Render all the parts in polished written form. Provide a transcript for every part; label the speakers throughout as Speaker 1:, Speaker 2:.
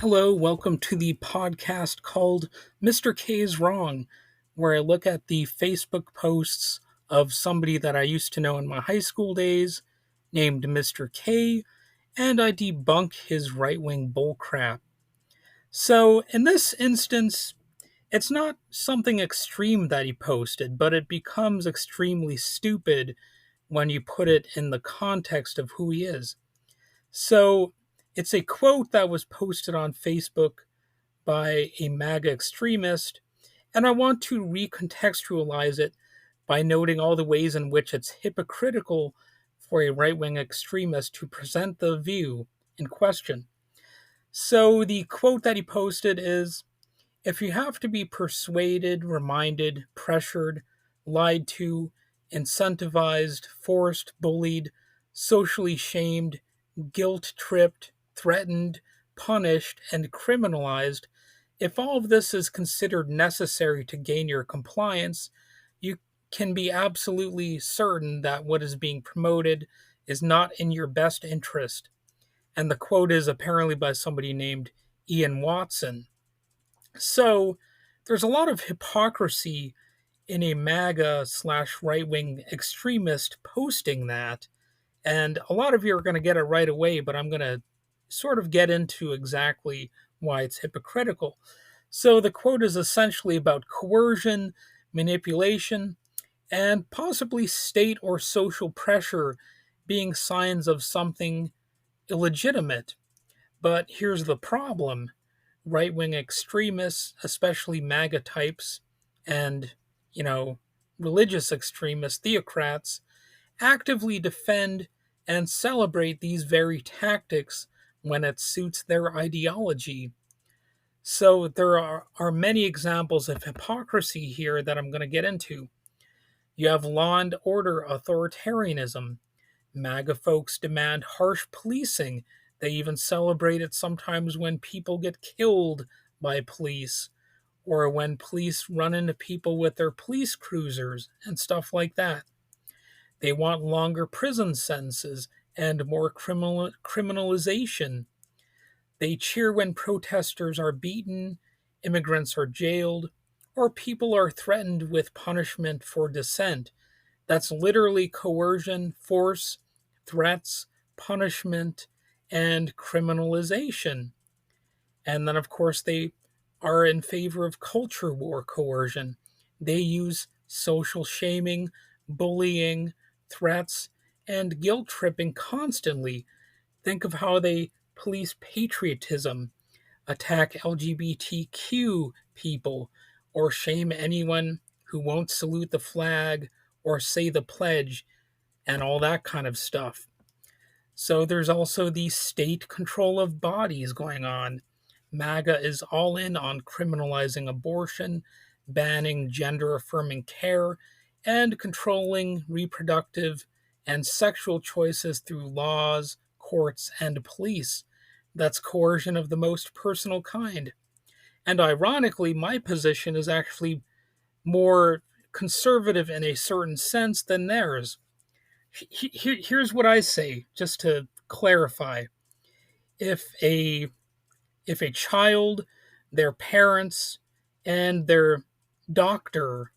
Speaker 1: Hello, welcome to the podcast called Mr. K is Wrong, where I look at the Facebook posts of somebody that I used to know in my high school days named Mr. K, and I debunk his right wing bullcrap. So, in this instance, it's not something extreme that he posted, but it becomes extremely stupid when you put it in the context of who he is. So, it's a quote that was posted on Facebook by a MAGA extremist, and I want to recontextualize it by noting all the ways in which it's hypocritical for a right wing extremist to present the view in question. So, the quote that he posted is: if you have to be persuaded, reminded, pressured, lied to, incentivized, forced, bullied, socially shamed, guilt tripped, threatened, punished, and criminalized, if all of this is considered necessary to gain your compliance, you can be absolutely certain that what is being promoted is not in your best interest. And the quote is apparently by somebody named Ian Watson. So there's a lot of hypocrisy in a MAGA slash right wing extremist posting that. And a lot of you are going to get it right away, but I'm going to sort of get into exactly why it's hypocritical. So the quote is essentially about coercion, manipulation, and possibly state or social pressure being signs of something illegitimate. But here's the problem: right wing extremists, especially MAGA types, and, you know, religious extremists, theocrats, actively defend and celebrate these very tactics when it suits their ideology. So there are many examples of hypocrisy here that I'm going to get into. You have law and order authoritarianism. MAGA folks demand harsh policing. They even celebrate it sometimes when people get killed by police or when police run into people with their police cruisers and stuff like that. They want longer prison sentences and more criminalization. They cheer when protesters are beaten, immigrants are jailed, or people are threatened with punishment for dissent. That's literally coercion, force, threats, punishment, and criminalization. And then, of course, they are in favor of culture war coercion. They use social shaming, bullying, threats, and guilt tripping constantly. Think of how they police patriotism, attack LGBTQ people, or shame anyone who won't salute the flag or say the pledge, and all that kind of stuff. So there's also the state control of bodies going on. MAGA is all in on criminalizing abortion, banning gender affirming care, and controlling reproductive and sexual choices through laws, courts, and police. That's coercion of the most personal kind. And ironically, my position is actually more conservative in a certain sense than theirs. Here's what I say, just to clarify. If a if a child, their parents, and their doctor,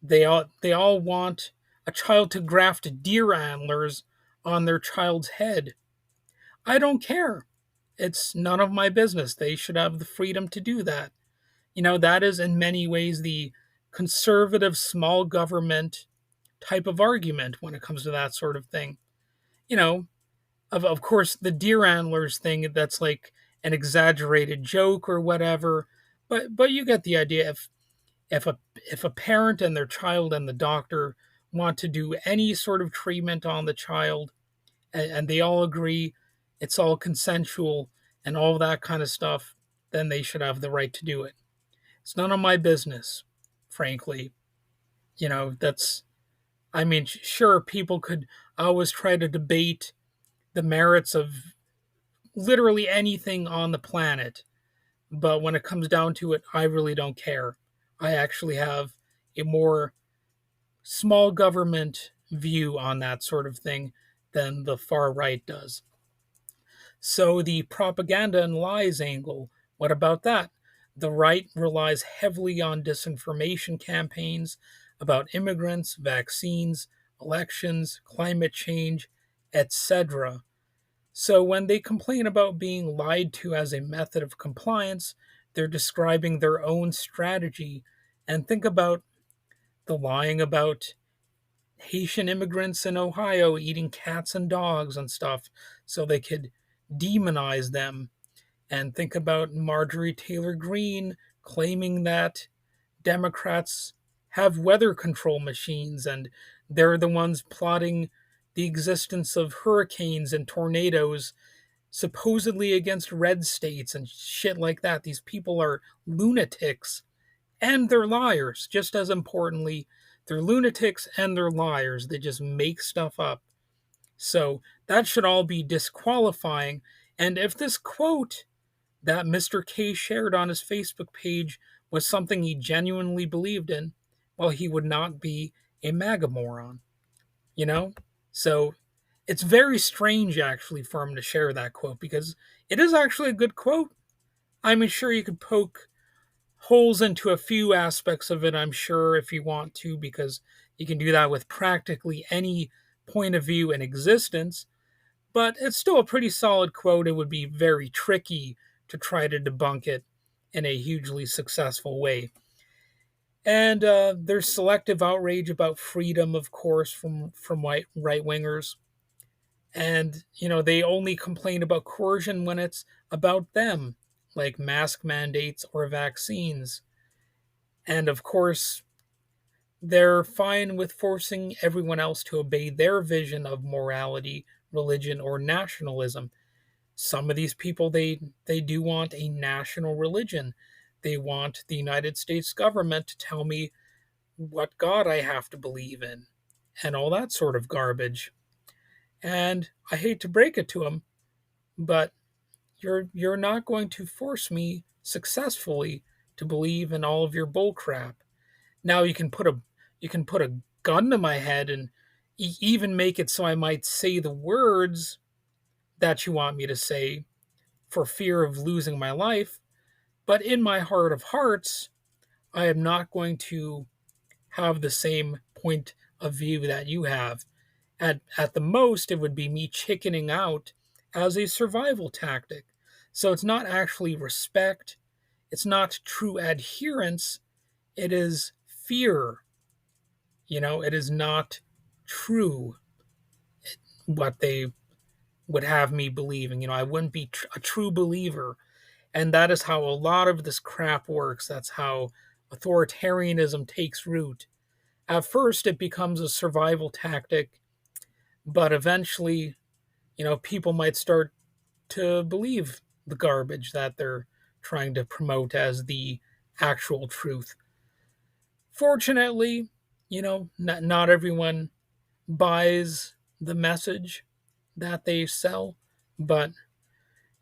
Speaker 1: they all want a child to graft deer antlers on their child's head, I don't care. It's none of my business. They should have the freedom to do that. That is in many ways the conservative small government type of argument when it comes to that sort of thing. You know, of course, the deer antlers thing, that's like an exaggerated joke or whatever, but you get the idea. If a parent and their child and the doctor want to do any sort of treatment on the child, and they all agree it's all consensual and all that kind of stuff, then they should have the right to do it. It's none of my business, frankly. That's, I mean, sure, people could always try to debate the merits of literally anything on the planet, but when it comes down to it, I really don't care. I actually have a more small government view on that sort of thing than the far right does. So the propaganda and lies angle, what about that? The right relies heavily on disinformation campaigns about immigrants, vaccines, elections, climate change, etc. So when they complain about being lied to as a method of compliance, they're describing their own strategy. And think about the lying about Haitian immigrants in Ohio eating cats and dogs and stuff so they could demonize them. And think about Marjorie Taylor Greene claiming that Democrats have weather control machines and they're the ones plotting the existence of hurricanes and tornadoes supposedly against red states and shit like that. These people are lunatics and they're liars. Just as importantly, they're lunatics and they're liars. They just make stuff up. So that should all be disqualifying. And if this quote that Mr. K shared on his Facebook page was something he genuinely believed in, well, he would not be a MAGA moron, you know? So it's very strange, actually, for him to share that quote because it is actually a good quote. I mean, sure, you could poke holes into a few aspects of it, I'm sure, if you want to, because you can do that with practically any point of view in existence. But it's still a pretty solid quote. It would be very tricky to try to debunk it in a hugely successful way. And there's selective outrage about freedom, of course, from white right wingers. And they only complain about coercion when it's about them, like mask mandates or vaccines. And of course, they're fine with forcing everyone else to obey their vision of morality, religion, or nationalism. Some of these people, they do want a national religion. They want the United States government to tell me what God I have to believe in and all that sort of garbage. And I hate to break it to them, but you're not going to force me successfully to believe in all of your bull crap. Now you can put a gun to my head and even make it so I might say the words that you want me to say for fear of losing my life. But in my heart of hearts, I am not going to have the same point of view that you have. At the most, it would be me chickening out as a survival tactic. So it's not actually respect, it's not true adherence, it is fear. It is not true what they would have me believing. I wouldn't be a true believer. And that is how a lot of this crap works. That's how authoritarianism takes root. At first, it becomes a survival tactic, but eventually, people might start to believe the garbage that they're trying to promote as the actual truth. Fortunately, not everyone buys the message that they sell, but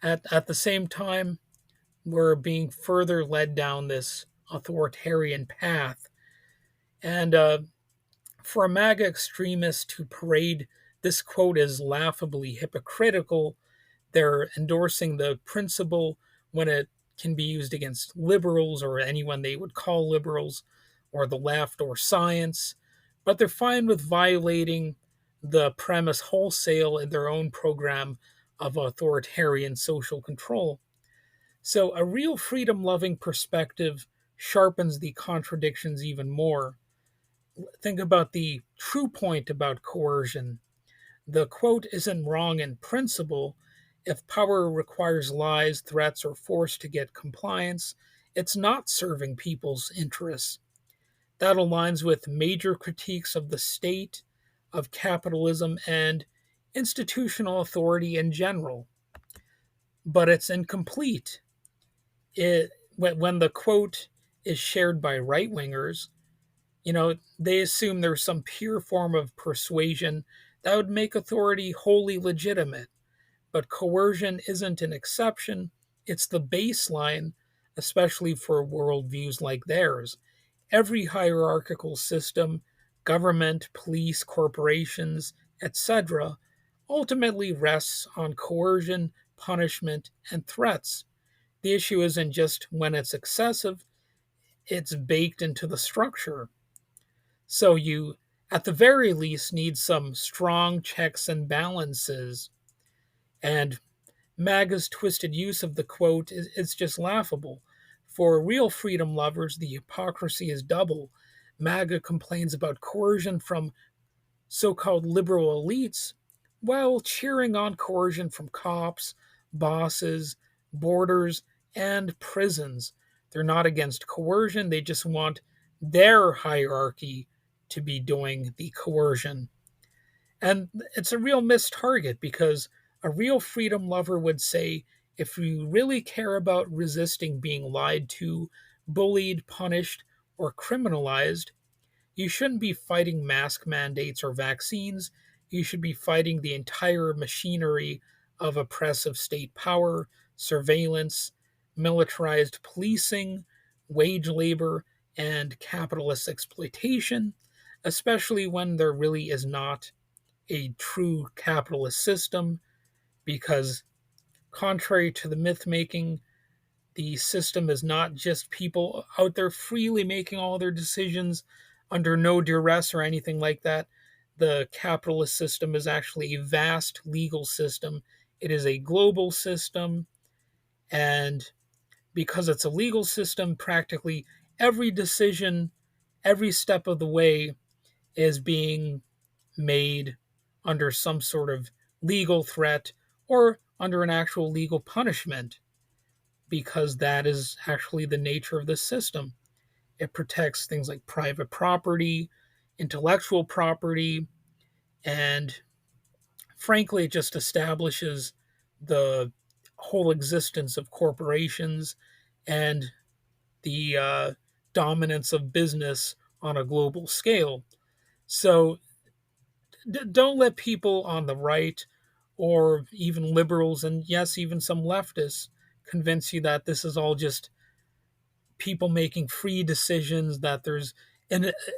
Speaker 1: at the same time, we're being further led down this authoritarian path. And for a MAGA extremist to parade this quote as laughably hypocritical, they're endorsing the principle when it can be used against liberals or anyone they would call liberals or the left or science, but they're fine with violating the premise wholesale in their own program of authoritarian social control. So, a real freedom loving perspective sharpens the contradictions even more. Think about the true point about coercion. The quote isn't wrong in principle. If power requires lies, threats, or force to get compliance, it's not serving people's interests. That aligns with major critiques of the state, of capitalism, and institutional authority in general. But it's incomplete. When the quote is shared by right wingers, they assume there's some pure form of persuasion that would make authority wholly legitimate. But coercion isn't an exception, it's the baseline, especially for worldviews like theirs. Every hierarchical system, government, police, corporations, etc., ultimately rests on coercion punishment, and threats. The issue isn't just when it's excessive, it's baked into the structure. So you, at the very least, need some strong checks and balances. And MAGA's twisted use of the quote is just laughable. For real freedom lovers, the hypocrisy is double. MAGA complains about coercion from so called liberal elites while cheering on coercion from cops, bosses, borders, and prisons. They're not against coercion, they just want their hierarchy to be doing the coercion. And it's a real missed target because a real freedom lover would say if you really care about resisting being lied to, bullied, punished, or criminalized, you shouldn't be fighting mask mandates or vaccines. You should be fighting the entire machinery of oppressive state power, surveillance, militarized policing, wage labor, and capitalist exploitation, especially when there really is not a true capitalist system, because, contrary to the myth making, the system is not just people out there freely making all their decisions under no duress or anything like that. The capitalist system is actually a vast legal system. It is a global system, and because it's a legal system, practically every decision, every step of the way is being made under some sort of legal threat or under an actual legal punishment, because that is actually the nature of the system. It protects things like private property, intellectual property, and frankly, it just establishes the whole existence of corporations and the dominance of business on a global scale. So don't let people on the right or even liberals, and yes, even some leftists, convince you that this is all just people making free decisions, that there's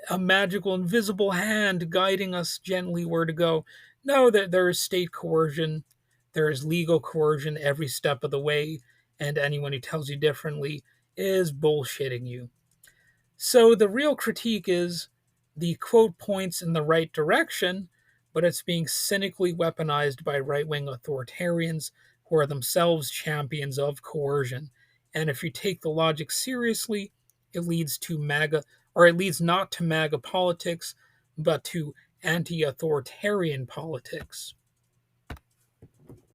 Speaker 1: a magical invisible hand guiding us gently where to go. No, that there is state coercion, there is legal coercion every step of the way, and anyone who tells you differently is bullshitting you. So the real critique is the quote points in the right direction, but it's being cynically weaponized by right wing authoritarians who are themselves champions of coercion. And if you take the logic seriously, it leads to MAGA, or it leads not to MAGA politics, but to anti authoritarian politics.